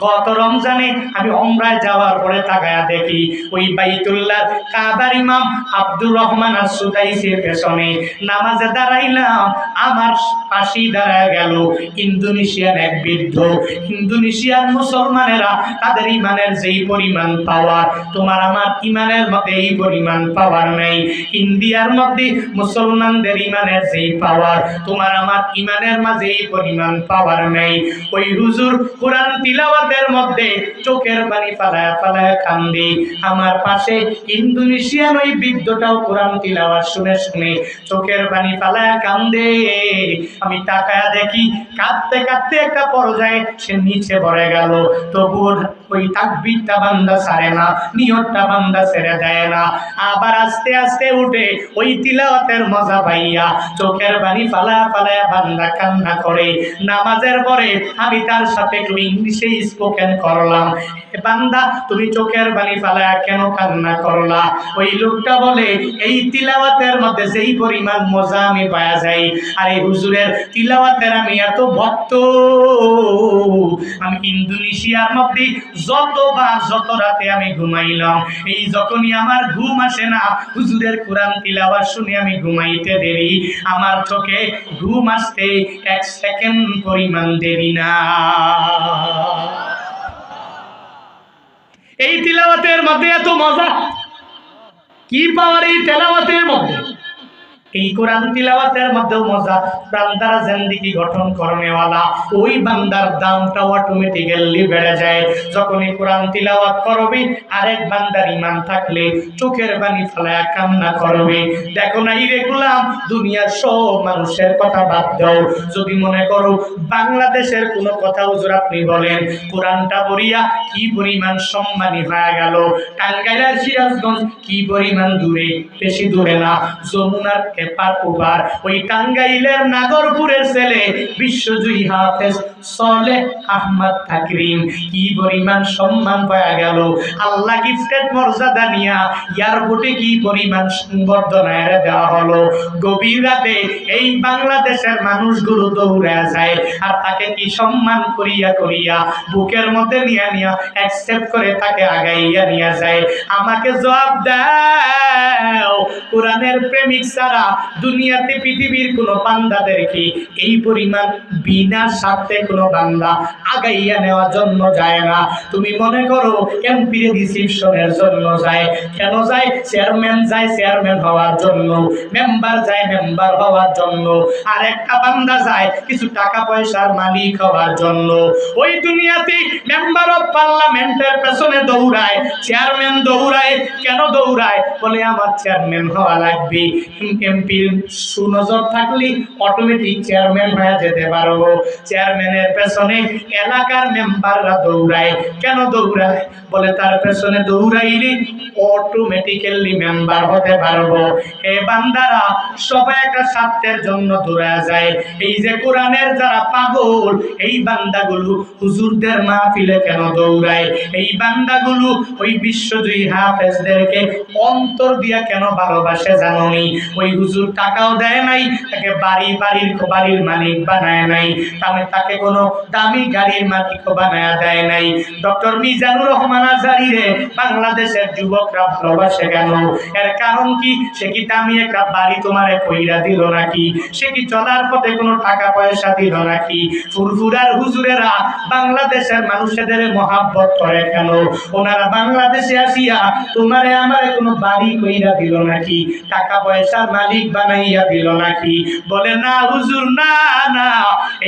গত রমজানে আমি উমরায় যাওয়ার পরে তাকায়া দেখি ওই বাইতুল্লাহ কাবার ইমাম আব্দুর রহমান আস-সুদাইসির পেছনে নামাজে দাঁড়াইলাম, আমার পাশেই দাঁড়ায় গেল ইন্দোনেশিয়ান এক বৃদ্ধ। ইন্দোনেশিয়ান মুসলমানেরা তাদের ইমানের যেই পরিমাণ পাওয়ার, তোমার আমার ইমানের মধ্যে এই পরিমাণ পাওয়ার নেই। ইন্ডিয়ার মধ্যে মুসলমানদের ইমানের যেই পাওয়ার, তোমার আমার ইমানের মাঝে এই পরিমাণ পাওয়ার নেই। ওই হুজুর কোরআন তিলাওয়াতের মধ্যে চোখের পানি ফালায়া ফালায়া কান্দে। আমার পাশে ইন্দোনেশিয়ান ওই বৃদ্ধটাও কোরআন তিলাওয়াত শুনে শুনে চোখের পানি ফালায়া কান্দে। আমি তাকায়া দেখি কাঁদতে কাঁদতে একটা পর্যায়ে সে নিচে পড়ে গেল, তবুও ওই তাকবীরটা বান্দা ছাড়ে না, নিয়তটা বান্দা ছেড়ে দেয় না। আবার আস্তে আস্তে উঠে ওই তিলাওয়াতের মজা পাইয়া চোখের পানি ফালায়া ফালায়া বান্দা কান্না করে। নামাজের পরে আমি তার সাথে একটু ইংলিশে স্পোকেন করলাম, বান্দা তুমি চোখের পানি ফালায়া কেন কান্না করলা? ওই লোকটা বলে, এই তিলাওয়াতের মধ্যে যেই পরিমাণ মজা আমি পাওয়া যাই, আর এই হুজুরের তিলাওয়াতের আমি এত ভক্ত, আমি ইন্দোনেশিয়ার মধ্যে যতবার যত রাতে আমি ঘুমাইলাম, এই যখনই আমার ঘুম আসে না, হুজুরের কোরআন তিলাওয়াত শুনে আমি ঘুমাইতে দেরি, আমার চোখে ঘুম আসতে এক সেকেন্ড পরিমাণ দেরি না। এই তিলাওয়াতের মধ্যে এত মজা, কি পাওয়ার এই তেলাওয়াতের মধ্যে, এই কোরআন তিলাওয়াতের মধ্যেও মজা। বান্দার জিন্দেগি গঠন করনেওয়ালা ওই বান্দার দামটা অটোমেটিক্যালি বেড়ে যায় যখনই কোরআন তিলাওয়াত করবে। আরেক বান্দার ঈমান থাকলে চোখের পানি ফেলায়া কান্না করবে। দেখো না রে গোলাম, দুনিয়ার সব মানুষের কথা বাদ দাও, যদি মনে করো বাংলাদেশের কোনো কথা হুজুর আপনি বলেন, কোরআনটা পড়িয়া কি পরিমাণ সম্মানী হয়ে গেল। টাঙ্গাইল আর সিরাজগঞ্জ কি পরিমাণ দূরে, বেশি দূরে না, যমুনার এপার ওপার। ওই টাঙ্গাইলের নাগরপুরের ছেলে বিশ্বজয়ী হাফেজ সলেহ আহমদ তাকরিম কি পরিমাণ সম্মান পাওয়া গেল। আল্লাহ গিফটেড মর্যাদা নিয়া এয়ারপোর্টে কি পরিমাণ সংবর্ধনা দেওয়া হলো। গভীর রাতে এই বাংলাদেশের মানুষগুলো দৌড়ে যায় আর তাকে কি সম্মান করিয়া করিয়া বুকের মধ্যে নিয়ে নিয়া অ্যাকসেপ্ট করে তাকে আগাইয়া নিয়ে যায়। আমাকে জবাব দাও, কোরআনের প্রেমিক ছাড়া দুনিয়াতে পৃথিবীর কোন বান্দাদেরকে এই পরিমাণ বিনা স্বার্থে কোন বান্দা আগাইয়া নেওয়ার জন্য যায় না। তুমি মনে করো এমপি রিসিপশনের জন্য যায়, কেন যায়? চেয়ারম্যান যায় চেয়ারম্যান হওয়ার জন্য, মেম্বার যায় মেম্বার হওয়ার জন্য, আর একটা বান্দা যায় কিছু টাকা পয়সার মালিক হওয়ার জন্য। ওই দুনিয়াতে মেম্বার অফ পার্লামেন্টের পেছনে দৌড়ায়, চেয়ারম্যান দৌড়ায়, কেন দৌড়ায়? বলে আমার চেয়ারম্যান হওয়া লাগবে। এমপির সুনজর থাকলে অটোমেটিক চেয়ারম্যান হয়ে যেতে পারবো। চেয়ারম্যানের পেছনে এলাকার মেম্বাররা দৌড়ায়, কেন দৌড়ায়? বলে তার পেছনে দৌড়াইলে অটোমেটিক্যালি মেম্বার হতে পারবো। এ বান্দারা সবাই একটা স্বার্থের জন্য দৌড়ায় যায়। এই যে কোরআনের যারা পাগল, এই বান্দাগুলো হুজুরদের মাহফিলে কেন দৌড়ায়? এই বান্দাগুলো ওই বিশ্বজয়ী হাফেজদেরকে অন্তর দিয়া কেন ভালোবাসে জানোনি? ওই হুজুর টাকাও দেয় নাই, তাকে বাড়ির মালিক বানায় নাই, তাকে কোনো দামি গাড়ির মালিক বানায় দেয় নাই। ডক্টর মিজানুর রহমান আজহারীরে বাংলাদেশের যুবকরা ভালোবাসে কেন? এর কারণ কি? সে কি দামি একটা বাড়ি তোমারে কইরা দিল নাকি? সে কি চলার পথে কোনো টাকা পয়সা দিল নাকি? ফুরফুরার হুজুরেরা বাংলাদেশের মানুষদের মহাব্বত করে কেন? ওনারা বাংলাদেশে আসিয়া তোমারে আমারে কোনো বাড়ি কইরা দিল নাকি? টাকা পয়সার মালিক বানাইয়া দিল নাকি? বলে না হুজুর, না না,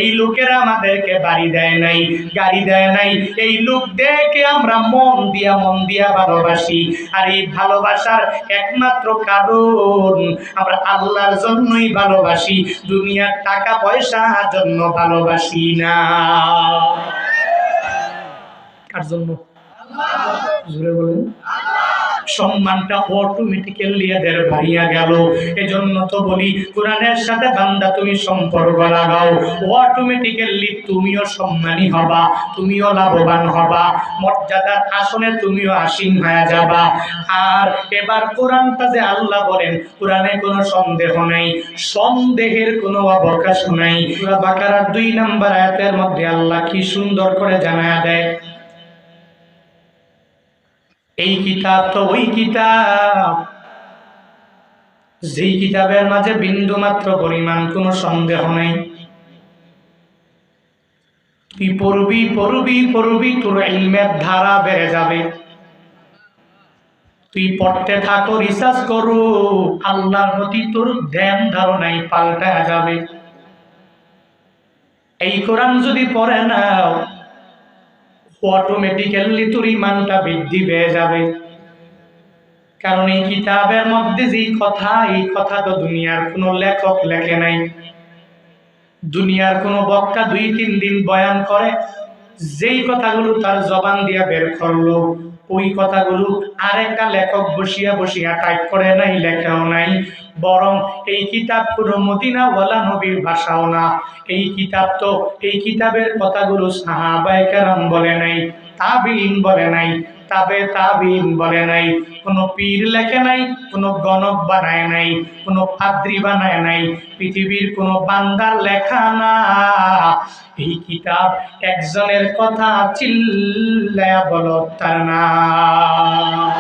এই লোকেরা আমাদেরকে বাড়ি দেয় নাই, গাড়ি দেয় নাই, এই লোক দেখে আমরা মন দিয়া ভালোবাসি। আর এই ভালোবাসার একমাত্র কারণ আমরা আল্লাহর জন্যই ভালোবাসি, দুনিয়ার টাকা পয়সার জন্য ভালোবাসি না। কার জন্য? জোরে বলেন। সম্মানটা অটোমেটিক্যালি এদের বাড়িয়া গেল। এজন্য তো বলি কোরআনের সাথে বান্দা তুমি সম্পর্ক লাগাও, অটোমেটিক্যালি তুমিও সম্মানী হবা, তুমিও লাভবান হবা, মর্যাদার আসনে তুমিও আসীন হয়ে যাবা। আর এবার কোরআনটা যে আল্লাহ বলেন, কোরআনে কোনো সন্দেহ নাই, সন্দেহের কোনো অবকাশ নাই। সূরা বাকারার 2 নম্বর আয়াতের মধ্যে আল্লাহ কি সুন্দর করে জানায়া দেয়, এই কিতাব তো ওই কিতাব যেই কিতাবের মাঝে বিন্দু মাত্র পরিমাণ কোনো সন্দেহ নেই। তুই পড়বি পড়বি পড়বি, তোর ইলমের ধারা বেড়ে যাবে। তুই পড়তে থাকো, রিসার্চ করো, আল্লাহর প্রতি তোর ধ্যান ধারণাই পাল্টা যাবে। এই কোরআন যদি পড়ে নাও, অটোমেটিক্যালি তোর ইমানটা বৃদ্ধি পেয়ে যাবে। কারণ এই কিতাবের মধ্যে যেই কথা, এই কথা তো দুনিয়ার কোনো লেখক লেখে নাই। দুনিয়ার কোনো বক্তা 2-3 দিন বয়ান করে, যেই কথাগুলো তার জবান দিয়া বের করলো, ওই কথাগুলো আরেকটা লেখক বসিয়া বসিয়া টাইপ করে নাই, লেখাও নাই। বরং এই কিতাব কোনো মদিনাওয়ালা নবীর ভাষাও না। এই কিতাব তো, এই কিতাবের কথাগুলো সাহাবায়ে কেরাম বলে নাই, তাবিঈন বলে নাই, তাবে তাবিঈন বলে নাই, কোনো পীর লেখে নাই, কোনো গণক বানায় নাই, কোনো পাদ্রী বানায় নাই, পৃথিবীর কোনো বান্দার লেখা না। এই কিতাব একজনের কথা, চিল্লায়া বলো তার নাম।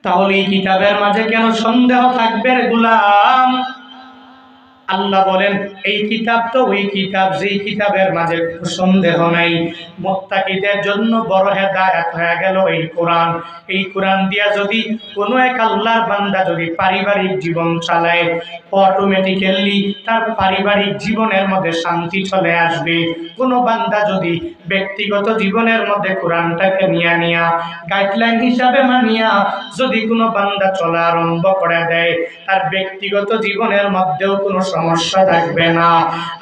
তাহলে এই কিতাবের মাঝে কেন সন্দেহ থাকবে রে গোলাম? আল্লাহ বলেন এই কিতাব তো ওই কিতাব যেই কিতাবের মাঝে সন্দেহ নাই। মুত্তাকিদের জন্য বড় হেদায়েত হয়ে গেল এই কোরআন। এই কোরআন দিয়া যদি কোনো এক আল্লাহর বান্দা যদি পারিবারিক জীবন চালায়, অটোমেটিক্যালি তার পারিবারিক জীবনের মধ্যে শান্তি চলে আসবে। কোনো বান্দা যদি ব্যক্তিগত জীবনের মধ্যে কোরআনটাকে নিয়া গাইডলাইন হিসাবে মানিয়া যদি কোনো বান্দা চলা আরম্ভ করে দেয়, তার ব্যক্তিগত জীবনের মধ্যেও কোনো সমস্যা থাকবে না।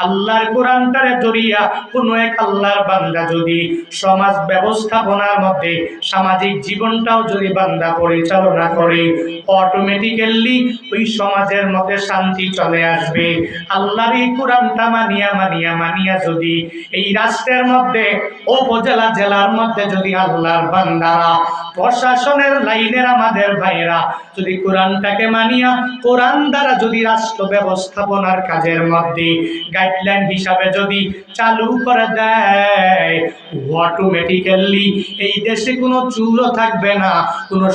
আল্লাহর কোরআনটারে ধরিয়া কোনো এক আল্লাহর বান্দা যদি সমাজ ব্যবস্থাপনার মধ্যে সামাজিক জীবনটাও যদি বান্দা পরিচালনা করে, অটোমেটিক্যালি ওই সমাজের মধ্যে শান্তি চলে আসবে। আল্লাহর এই কোরআনটা মানিয়া যদি এই রাষ্ট্রের মধ্যে, উপজেলা জেলার মধ্যে যদি আল্লাহর বান্দারা, প্রশাসনের লাইনের আমাদের ভাইরা যদি কোরআনটাকে মানিয়া কোরআন দ্বারা যদি রাষ্ট্র ব্যবস্থাপনার কাজের মধ্যে গাইডলাইন হিসাবে যদি চালু করে দেয়, অটোমেটিক্যালি এই দেশে কোনো চুরও থাকবে না, কোনো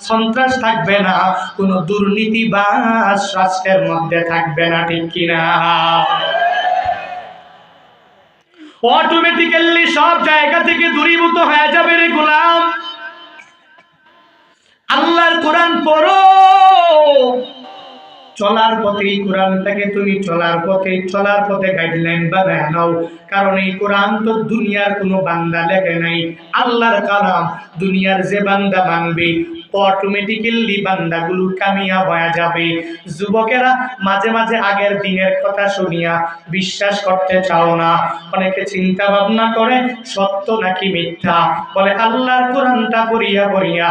সন্ত্রাস থাকবে না, কোনো দুর্নীতিবাজ রাষ্ট্রের মধ্যে থাকবে না। ঠিক কিনা? অটোমেটিক্যালি সব জায়গা থেকে দূরীভূত হয়ে যাবে রে গোলাম। আল্লাহর কোরআন পড়ো, চলার পথে এই কোরআনটাকে তুমি চলার পথে গাইডলাইন বানায় নাও। কারণ এই কোরআন তো দুনিয়ার কোনো বান্দা লেখে নাই, আল্লাহর কালাম। দুনিয়ার যে বান্দা মানবে, অটোমেটিক্যালি বান্দাগুলো কামিয়াব হয়ে যাবে। যুবকেরা মাঝে মাঝে আগের দিনের কথা শুনিয়া বিশ্বাস করতে চাও না। অনেকে চিন্তা ভাবনা করে সত্য নাকি মিথ্যা, বলে আল্লাহর কোরআনটা পড়িয়া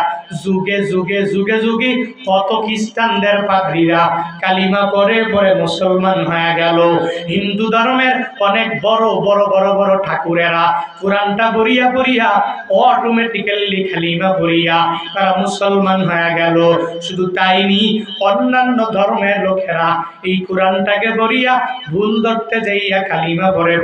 যুগে কত খ্রিস্টানদের পাদ্রীরা কালিমা পড়ে মুসলমান হয়ে গেল। হিন্দু ধর্মের অনেক বড় ঠাকুরেরা কোরআনটা পড়িয়া অটোমেটিক্যালি কালিমা পড়িয়া তারা মুসলমান হয়ে গেল। শুধু তাই নি, অন্যান্য ধর্মের লোকেরা এই কোরআনটাকে পড়িয়া ভুল ধরতে যাইয়া কালিমা পড়ে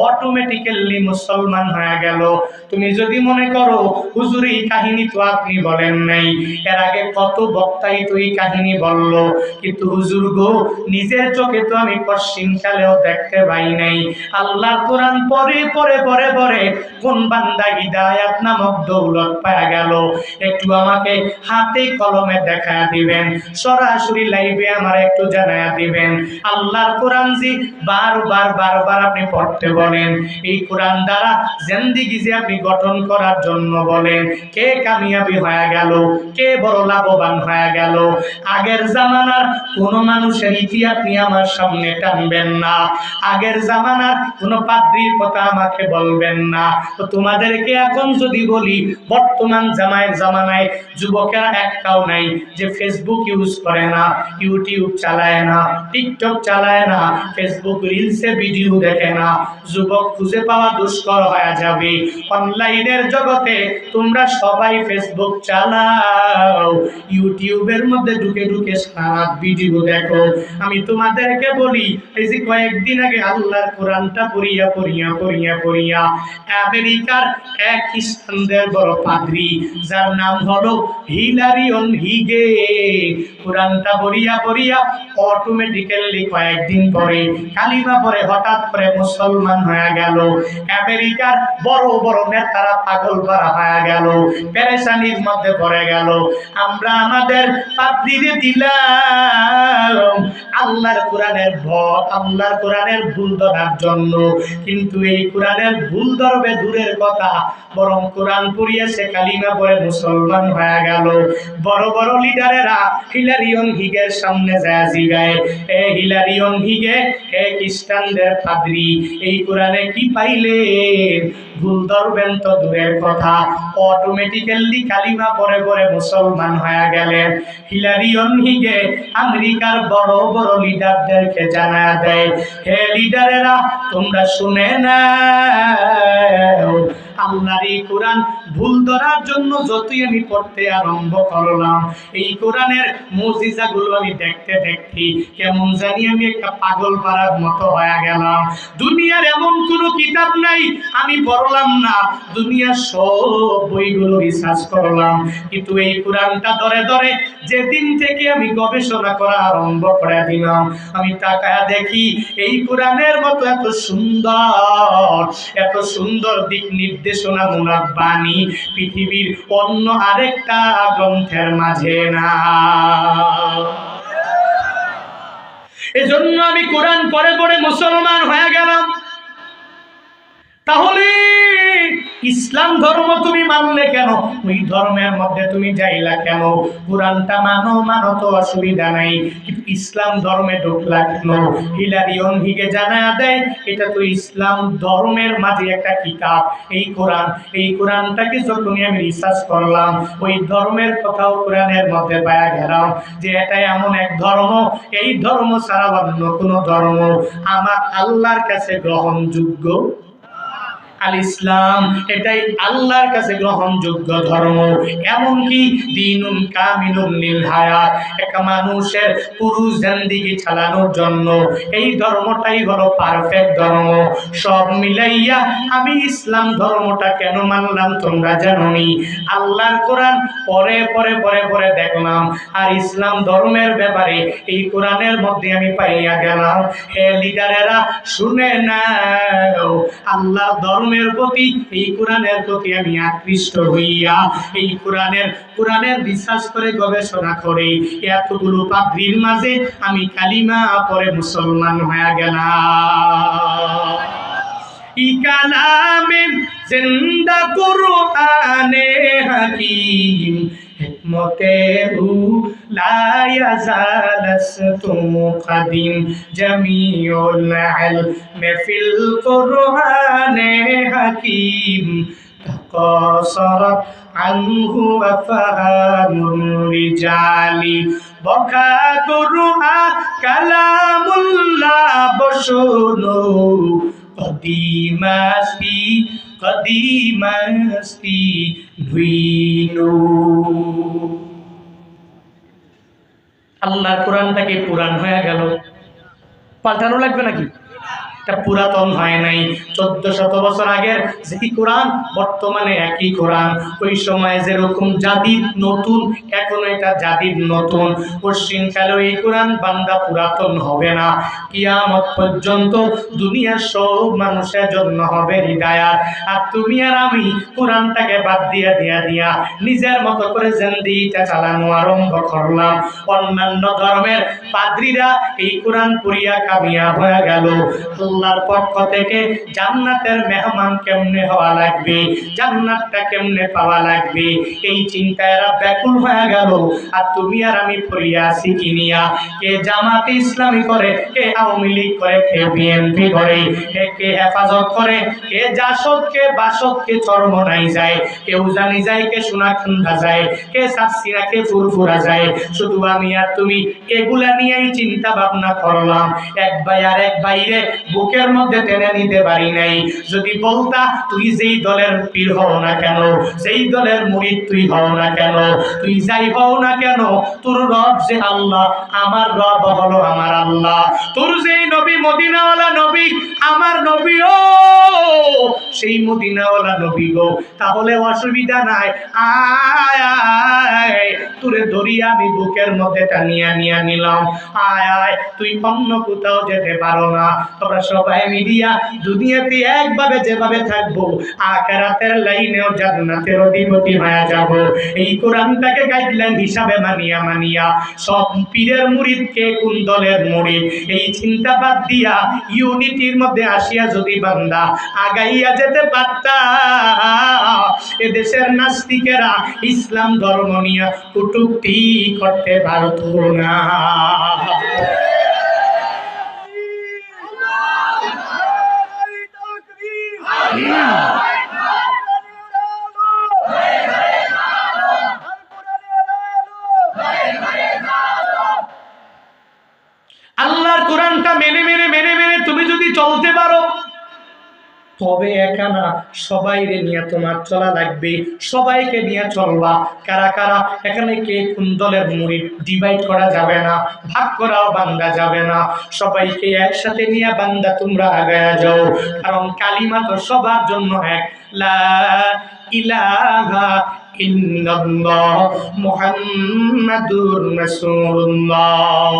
অটোমেটিক্যালি মুসলমান হয়ে গেল। তুমি যদি মনে করো হুজুর এই কাহিনী তো আপনি বলেন নাই, এর আগে কত বক্তাই তো এই কাহিনী বলল, কিন্তু হুজুর গো নিজের চোখে তো আমি পশ্চিমকালেও দেখতে পাই নাই। আল্লাহর কোরআন পড়ে কোন বান্দা হিদায়াত নামক দৌলত পাওয়া গেল, একটু আমাকে হাতে কলমে দেখায়া দিবেন, সরাসরি লাইভে আমার একটু জানায়া দিবেন। আল্লাহর কোরআন জি বারবার আপনি পড়তে বলেন, এই কোরআন দ্বারা জিন্দেগি যে আপনি গঠন করার জন্য বলেন, কে কামিয়াবি হয়ে গেল, কে বড় লাভবান হয়ে গেল। আগের জামানার কোন মানুষের ইতিহাস আপনি আমার সামনে টানবেন না, আগের জামানার কোন পাদ্রীর কথা আমাকে বলবেন না। তো তোমাদেরকে এখন যদি বলি, বর্তমান জামানায় যুবকেরা একটাও নাই যে ফেসবুক ইউজ করে না, ইউটিউব চালায় না, টিকটক চালায় না, ফেসবুক রিলসে ভিডিও দেখে না। যুবক খুঁজে পাওয়া দুষ্কর হয়ে যাবে। অনলাইনের জগতে তোমরা সবাই ফেসবুক চালাও, ইউটিউবের মধ্যে ঢুকে ঢুকে সারা ভিডিও দেখো। আমি তোমাদেরকে বলি, এই যে কয়েকদিন আগে আল্লাহর কোরআনটা পড়িয়া আমেরিকার এক খ্রিস্টানদের বড় পাদ্রী, যার নাম হলো হিলারিয়ন হিগে, কোরআনটা পড়িয়া অটোমেটিক্যালি কয়েকদিন পরে কালিমা পরে হঠাৎ করে মুসলমান হয়ে গেল। আমেরিকার বড় বড় নেতারা পাগল করা হয়ে গেল, পেরেশানির মধ্যে পড়ে গেল। আমরা আমাদের পাদ্রীরে দিলাম আল্লাহর কোরআনের ভুল ধরার জন্য, কিন্তু এই কোরআনের ভুল ধরবে দূরের কথা, বরং কোরআন পড়িয়ে সে কালিমা পড়ে মুসলমান হয়ে গেল। বড় বড় লিডারেরা হিলারিয়ন হিগের সামনে যায় জিগায়, এ হিলারিয়ন হিগে, এ খ্রিস্টানদের পাদ্রী, এই কোরআনে কি পাইলেন? ভুল ধরবেন তো দূরের কথা, অটোমেটিক্যালি কালিমা পড়ে মুসলমান হয়ে গেলেন। হিলারিয়ন হিগে আমেরিকার বড় বড় লিডারদেরকে জানা দেয়, হে লিডারেরা, তোমরা শুনে নাও, আল্লাহর এই কোরআন ভুল ধরার জন্য যতই আমি পড়তে আরম্ভ করলাম, এই কোরআনের মুজিজাগুলো আমি দেখতে কেমন জানি আমি একটা পাগল পাড়ার মতো হয়ে গেলাম। দুনিয়ার এমন কোনো কিতাব নাই আমি পড়লাম না, দুনিয়ার সব বইগুলো রিসার্চ করলাম, কিন্তু এই কোরআনটা ধরে যেদিন থেকে আমি গবেষণা করা আরম্ভ করে দিলাম, আমি তাকায়া দেখি এই কোরআনের মতো এত সুন্দর দিক নির্দেশনামূলক বাণী পৃথিবীর অন্য আরেকটা গ্রন্থের মাঝে না। এজন্য আমি কোরআন পড়ে মুসলমান হয়ে গেলাম। তাহলে ইসলাম ধর্ম তুমি মানলে কেন? ওই ধর্মের মধ্যে তুমি যাইলা কেন? কোরআনটা মানো তো অসুবিধা নাই, কিন্তু ইসলাম ধর্মে ঢুকলা কেন? হিলারিয়ন হিগে জানা দেয় এটা তো ইসলাম ধর্মের মাঝে একটা কিতাব, এই কোরআনটাকে যখনই আমি রিসার্চ করলাম, ওই ধর্মের কথাও কোরআনের মধ্যে পাওয়া গেলাম যে এটা এমন এক ধর্ম, এই ধর্ম ছাড়া অন্য কোনো ধর্ম আমার আল্লাহর কাছে গ্রহণযোগ্য। আল ইসলাম এটাই আল্লাহর কাছে গ্রহণযোগ্য ধর্ম, এমনকি দ্বীনুন কামিলুন লিল হায়াত, একটা মানুষের পুরো জিন্দেগি চালানোর জন্য এই ধর্মটাই হলো পারফেক্ট ধর্ম। সব মিলাইয়া আমি ইসলাম ধর্মটা কেন মানলাম তোমরা জানোনি? আল্লাহর কোরআন পরে দেখলাম, আর ইসলাম ধর্মের ব্যাপারে এই কোরআনের মধ্যে আমি পাইয়া গেলাম। হে লিডারেরা, শুনে নাও, আল্লাহ ধর্মের প্রতি, এই কোরআনের প্রতি আমি আকৃষ্ট হইয়া এই কোরআনের রিসার্চ করে গবেষণা করে এতগুলো পাদ্রীর মাঝে আমি কালিমা পড়ে মুসলমান হয়ে গেলাম। ই কালামে জিন্দা কুরআনে হাকিম, হিকমতে রু লা ইয়াজালাস্তু কাদিম, জামিউল ইলমি ফিল কুরআনে হাকিম, তাকাসারাত আনহু আফহামুর রিজালি, বকা কুরআন কালামুল্লাহ বশনু, কদিমাস্তি ধুইনু। আল্লাহর কোরআনটাকে পুরান হয়ে গেল, পাল্টানো লাগবে নাকি? এটা পুরাতন হয় নাই। 1400 বছর আগের যেই কোরআন বর্তমানে একই কোরআন, ওই সময় যেরকম জাদিদ নতুন, এখন এটা জাদিদ নতুন। পশ্চিমকালেও এই কোরআন বান্দা পুরাতন হবে না, কিয়ামত পর্যন্ত দুনিয়ার সব মানুষের জন্য হবে হিদায়াত। আর তুমি আর আমি কোরআনটাকে বাদ দিয়া নিজের মতো করে জিন্দেগিটা চালানো আরম্ভ করলাম। অন্যান্য ধর্মের পাদ্রীরা এই কোরআন পড়িয়া কামিয়াব হয়ে গেল। আল্লাহর পক্ষ থেকে জান্নাতের মেহমান কেমনে হওয়া লাগবে, জান্নাতটা কেমনে পাওয়া লাগবে, এই চিন্তায় এরা ব্যাকুল হয়ে গেল। আর তুমি আর আমি পড়িয়া আছি কিনিয়া, কে জামাতে ইসলামী করে, কে আওয়ামী লীগ করে, কে বিএনপি করে, কে হেফাজত করে, কে জাসদ, কে বাসদ, কে চরমনাই যায়, কেউ জানি যায়, কে সোনাখন্দা যায়, কে সাতসিরা, কে ফুরফুরা যায়। শুধু আমি আর তুমি এগুলা নিয়েই চিন্তা ভাবনা করলাম। এক ভাই আর এক ভাইরে বুকের মধ্যে টেনে নিতে পারি নাই। যদি বলতা তুই যেই দলের পীর হও না কেন, যেই দলের মুরিদ তুই হও না কেন, তুই যাই হও না কেন, তোর রব যে আল্লাহ, আমার রব হলো আমার আল্লাহ। তোর যেই নবী মদিনাওয়ালা নবী, আমার নবীও সেই মদিনাওয়ালা নবী গো। তাহলে অসুবিধা নাই, আয় আয় তোরে ধরিয়া আমি বুকের মধ্যে টানিয়া নিয়ে নিলাম। আয় আয়, তুই অন্য কোথাও যেতে পারো না। তোমরা সবাই মিলিয়া দুনিয়াতে একভাবে যেভাবে থাকবো, আখিরাতের লাইনেও জান্নাতের অধিপতি হয়ে যাব। এই কোরআনটাকে গাইডলাইন হিসাবে মানিয়া মানিয়া সব পীরের মুরিদকে কোন দলের মুরিদ, এই চিন্তা বাদ দিয়া ইউনিটির মধ্যে আসিয়া যদি বান্দা আগাইয়া যেতে পারতা, এদেশের নাস্তিকেরা ইসলাম ধর্ম নিয়ে কটূক্তি করতে পারত না। আল্লাহর কোরআনটা মেনে মেনে মেনে মেনে তুমি যদি চলতে পারো, তবে একা না, সবাইকে নিয়ে তোমার চলা লাগবে, সবাইকে নিয়ে চলবা। কারা কারা এখানে কে কোন দলের মুরিদ ডিভাইড করা যাবে না, ভাগ করাও বান্দা যাবে না, সবাইকে একসাথে নিয়ে বান্দা তোমরা আগায়া যাও। কারণ কালিমা তো সবার জন্য এক, লা ইলাহা ইল্লাল্লাহ মুহাম্মাদুর রাসূলুল্লাহ।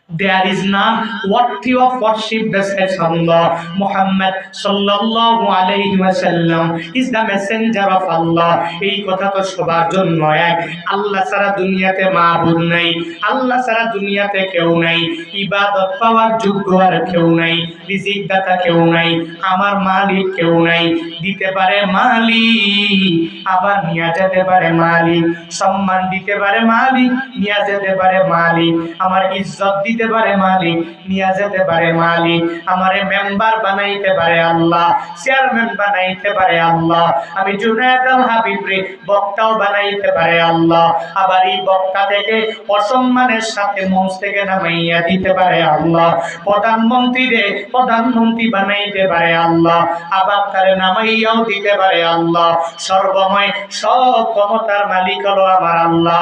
There is none worthy of worship besides Allah. Muhammad sallallahu alayhi wa sallam is the messenger of Allah. এই কথা তো সবার জন্য এক। আল্লাহ ছাড়া দুনিয়াতে মাবুদ নাই, আল্লাহ ছাড়া দুনিয়াতে কেউ নাই, ইবাদত পাওয়ার যোগ্য আর কেউ নাই, রিজিক দাতা কেউ নাই, আমার মালিক কেউ নাই। দিতে পারে মালিক, আবার নিয়ে যেতে পারে মালিক, সম্মান দিতে পারে মালিক, নিয়ে যেতে পারে মালিক, আমার ইজ্জত দিতে পারে মালিক, নিয়ে যেতে পারে মালিক, আমারে মেম্বার বানাইতে পারে আল্লাহ, চেয়ারম্যান বানাইতে পারে আল্লাহ, আমি জুনায়েদ আল হাবিবরে বক্তাও বানাইতে পারে আল্লাহ, আবার এই বক্তা থেকে অসম্মানের সাথে মঞ্চ থেকে নামাইয়া দিতে পারে আল্লাহ, প্রধানমন্ত্রীরে প্রধানমন্ত্রী বানাইতে পারে আল্লাহ, আবার তারে নামাইয়াও দিতে পারে আল্লাহ। সর্বময় সব ক্ষমতার মালিক হলো আমার আল্লাহ।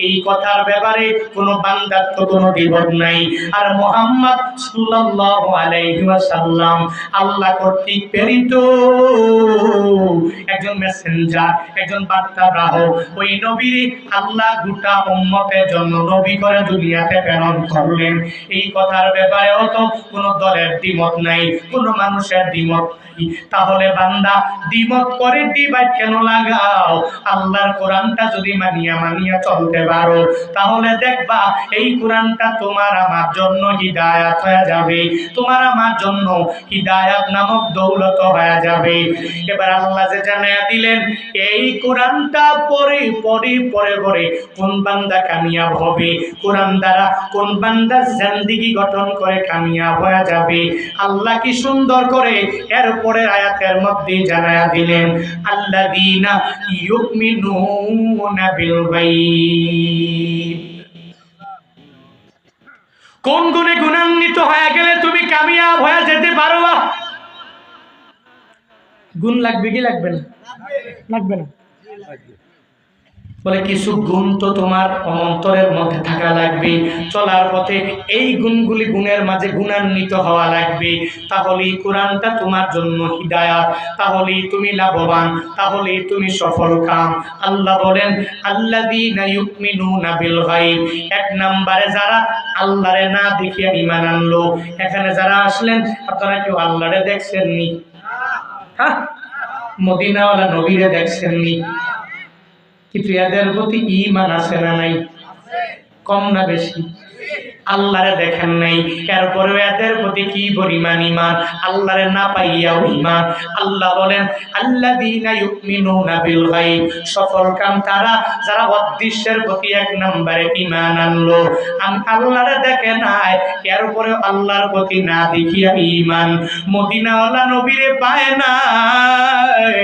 এই কথার ব্যাপারে কোনো বান্দার তো কোনো দ্বিমত নাই। আর মুহাম্মদ সাল্লাল্লাহু আলাইহি ওয়াসাল্লাম আল্লাহ কর্তৃক প্রেরিত একজন মেসেঞ্জার, একজন বার্তাবাহক। ওই নবীর আল্লাহ গোটা উম্মতের জন্য নবী করে দুনিয়াতে প্রেরণ করলেন। এই কথার ব্যাপারেও তো কোনো দলের দ্বিমত নাই, কোনো মানুষের দ্বিমত। তাহলে বান্দা দ্বিমত করে ডিভাইড কেন লাগাও? আল্লাহর কোরআনটা যদি মানিয়া মানিয়া চলতে পারো, তাহলে দেখবা এই কোরআনটা তোমার আমার জন্য হিদায়াত হয়ে যাবে, তোমার আমার জন্য হিদায়াত নামক দৌলত হয়ে যাবে। এবার আল্লাহ যে জানায়া দিলেন এই কোরআনটা পড়ে পড়ে পড়ে পড়ে কোন বান্দা কামিয়াব হবে, কোরআন দ্বারা কোন বান্দা জিন্দেগি গঠন করে কামিয়াব হয়ে যাবে। আল্লাহ কি সুন্দর করে এরপরে আয়াতের মধ্যে জানায়া দিলেন, আল্লাযীনা ইউমিনুনা বিল গায়ব। কোন গুণে গুণান্বিত হয়ে গেলে তুমি কামিয়াব হয়ে যেতে পারবা? গুণ লাগবে কি লাগবে না? লাগবে না। বলে কিছু গুণ তো তোমার অন্তরের মধ্যে থাকা লাগবে, চলার পথে এই গুণগুলি গুণের মাঝে গুণান্বিত হওয়া লাগবে। তাহলেই কোরআনটা তোমার জন্য হিদায়াত, তাহলেই তুমি লাভবান, তাহলেই তুমি সফল কাম। আল্লাহ বলেন আল্লাযীনা ইউমিনুনা বিল গায়ব। এক নম্বরে যারা আল্লাহরে না দেখিয়া ঈমান আনলো। এখানে যারা আসলেন আপনারা কেউ আল্লাহরে দেখছেন নি? হ্যাঁ, মদিনাওয়ালা নবীরে দেখছেন নি? কিন্তু এদের প্রতি ঈমান আছে না নাই? কম না বেশি? আল্লাহরে দেখেন নাই, এরপরেও এদের প্রতি কি পরিমাণ ঈমান, আল্লাহরে না পাইয়াও ঈমান। আল্লাহ বলেন আল্লাযীনা ইউমিনুনা বিল গায়ব। সফল কাম তারা যারা অদৃশ্যের প্রতি এক নম্বরে ঈমান আনলো। আল্লাহরে দেখে নাই, এরপরেও আল্লাহর প্রতি না দেখিয়া ঈমান। মদিনাওয়ালা নবীরে পায় নাই,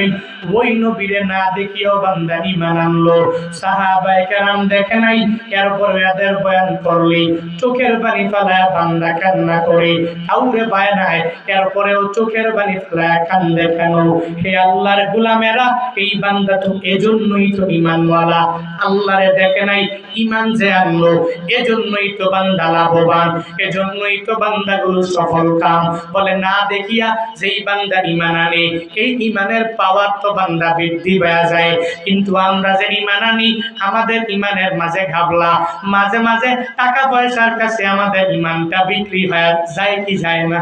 ওই নবীরে না দেখিয়াও বান্দা ঈমান আনলো। সাহাবায়ে কেরাম দেখে নাই, এরপর এদের বয়ান করলি চোখের পানি ফেলায় বান্দা কান্না করে, কাউরে পায় নাই, এরপরেও চোখের পানি ফেলায় কান্দে কেন? হে আল্লাহর গোলামেরা, এই বান্দা তো এজন্যই তো ঈমানওয়ালা, আল্লাহরে দেখে নাই, ঈমান যে আনলো, এজন্যই তো বান্দা লাভবান, এজন্যই তো বান্দাগুলো সফল কাম। বলে না দেখিয়া যেই বান্দা ঈমান আনে, এই ঈমানের পাওয়ার তো বান্দা বৃদ্ধি পাওয়া যায়। কিন্তু আমরা যে ঈমান আনি, আমাদের ঈমানের মাঝে ঘাবলা, মাঝে মাঝে টাকা পয়সার কাছে আমাদের ঈমানটা বিক্রি হয়ে যায় কি যায় না?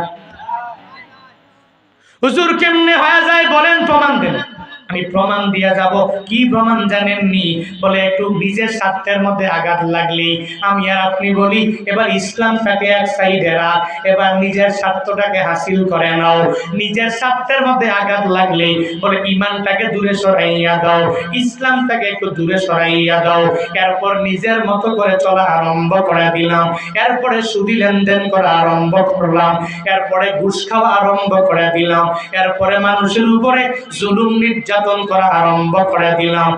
হুজুর কেমনে হয়ে যায় বলেন, প্রমাণ দেন। আমি প্রমাণ দিয়া যাব। কি প্রমাণ জানেননি? বলে একটু নিজের স্বার্থের মধ্যে আঘাত লাগলেই আমি আর আপনি বলি এবার ইসলামটাকে এক সাইডে রাখ, এবার নিজের স্বার্থটাকে হাসিল করে নাও। নিজের স্বার্থের মধ্যে আঘাত লাগলেই বলে ঈমানটাকে দূরে সরাইয়া দাও, ইসলামটাকে একটু দূরে সরাইয়া দাও। এরপর নিজের মতো করে চলা আরম্ভ করে দিলাম, এরপরে সুদি লেনদেন করা আরম্ভ করলাম, এরপরে ঘুষ খাওয়া আরম্ভ করে দিলাম, এরপরে মানুষের উপরে জুলুম নির্যাতন করা আরম্ভ করে দিলাম।